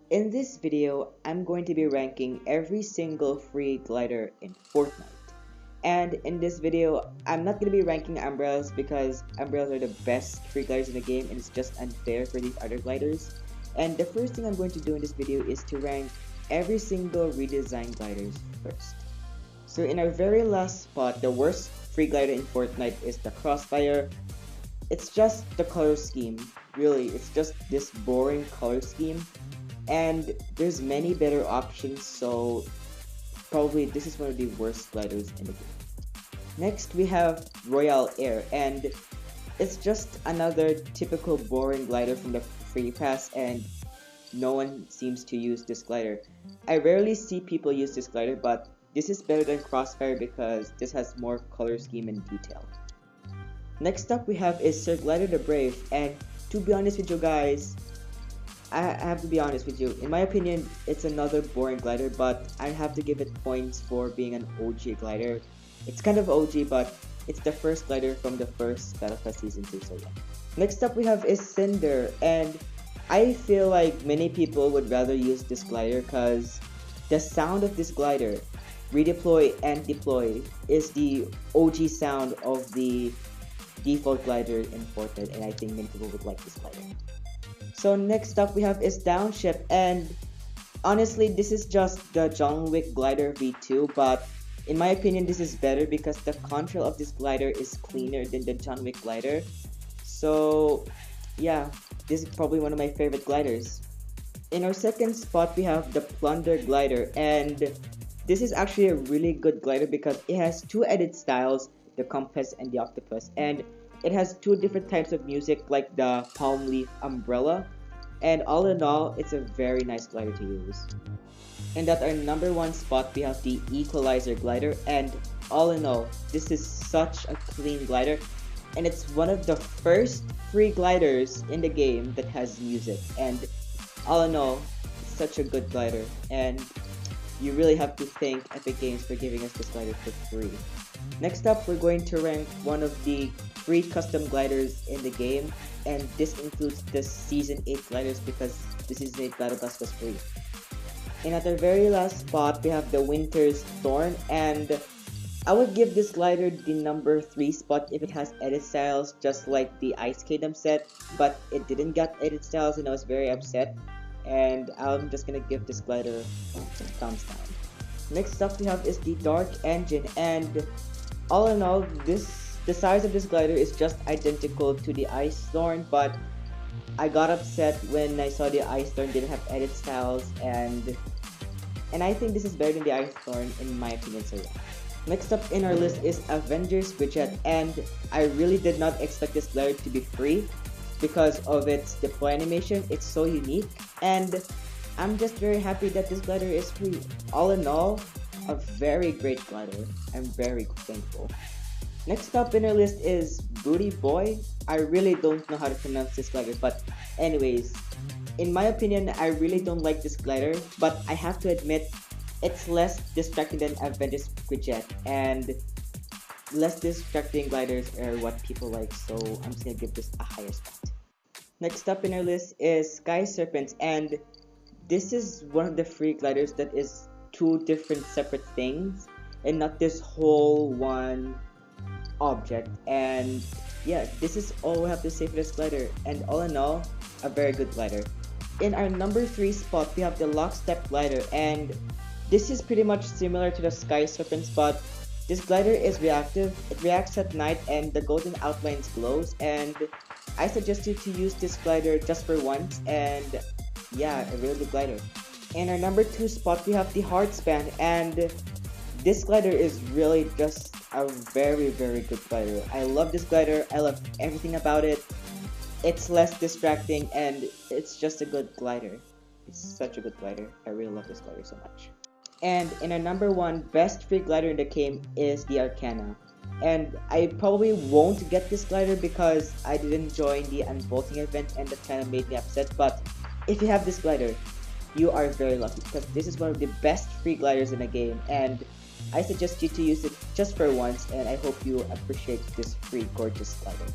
In this video, I'm going to be ranking every single free glider in Fortnite. And in this video, I'm not going to be ranking umbrellas because umbrellas are the best free gliders in the game and it's just unfair for these other gliders. And the first thing I'm going to do in this video is to rank every single redesigned gliders first. So in our very last spot, the worst free glider in Fortnite is the CROSSFIRE. It's just the color scheme. Really, it's just this boring color scheme. And there's many better options, so probably this is one of the worst gliders in the game. Next we have Royale Air, and it's just another typical boring glider from the free pass, and no one seems to use this glider. I rarely see people use this glider, but this is better than CROSSFIRE because this has more color scheme and detail. Next up we have is Sir Glider the Brave, and to be honest with you guys, I have to be honest with you, in my opinion, it's another boring glider, but I have to give it points for being an OG glider. It's kind of OG, but it's the first glider from the first Battle Pass Season 2, so yeah. Next up we have is CINDER, and I feel like many people would rather use this glider because the sound of this glider, redeploy and deploy, is the OG sound of the default glider in Fortnite, and I think many people would like this glider. So next up we have is DOWNSHIFT, and honestly this is just the John Wick glider v2, but in my opinion this is better because the control of this glider is cleaner than the John Wick glider. So yeah, this is probably one of my favorite gliders. In our second spot we have the PLUNDER glider, and this is actually a really good glider because it has two edit styles, the compass and the octopus, and it has two different types of music like the palm leaf umbrella, and all in all it's a very nice glider to use. And at our number one spot we have the EQUALIZER glider, and all in all this is such a clean glider, and it's one of the first free gliders in the game that has music, and all in all it's such a good glider, and you really have to thank Epic Games for giving us this glider for free. Next up we're going to rank one of the free custom gliders in the game, and this includes the Season 8 gliders because the Season 8 glider bus was free. And at our very last spot we have the Winter's THORN, and I would give this glider the number 3 spot if it has edit styles just like the Ice Kingdom set, but it didn't get edit styles and I was very upset, and I'm just gonna give this glider thumbs down. Next up we have is the Dark Engine, and all in all the size of this glider is just identical to the Ice Thorn, but I got upset when I saw the Ice Thorn didn't have edit styles, and I think this is better than the Ice Thorn in my opinion, so yeah. Next up in our list is Avengers QUINJET, and I really did not expect this glider to be free because of its deploy animation. It's so unique, and I'm just very happy that this glider is free. All in all, a very great glider. I'm very thankful. Next up in our list is BUOY. I really don't know how to pronounce this glider, but anyways, in my opinion, I really don't like this glider, but I have to admit, it's less distracting than Avengers QUINJET, and less distracting gliders are what people like, so I'm just gonna give this a higher spot. Next up in our list is SERPENTS, and this is one of the free gliders that is two different separate things and not this whole one object, and yeah, this is all we have to say for this glider, and all in all, a very good glider. In our number 3 spot we have the LOCKSTEP glider, and this is pretty much similar to the SERPENTS, but this glider is reactive. It reacts at night and the golden outlines glows, and I suggest you to use this glider just for once, and yeah, a really good glider. In our number 2 spot we have the HEARTSPAN, and this glider is really just a very good glider. I love this glider, I love everything about it. It's less distracting and it's just a good glider. It's such a good glider. I really love this glider so much. And in our number 1 best free glider in the game is the ARCANA. And I probably won't get this glider because I didn't join the unbolting event and that kind of made me upset, but if you have this glider, you are very lucky because this is one of the best free gliders in the game, and I suggest you to use it just for once, and I hope you appreciate this free gorgeous glider.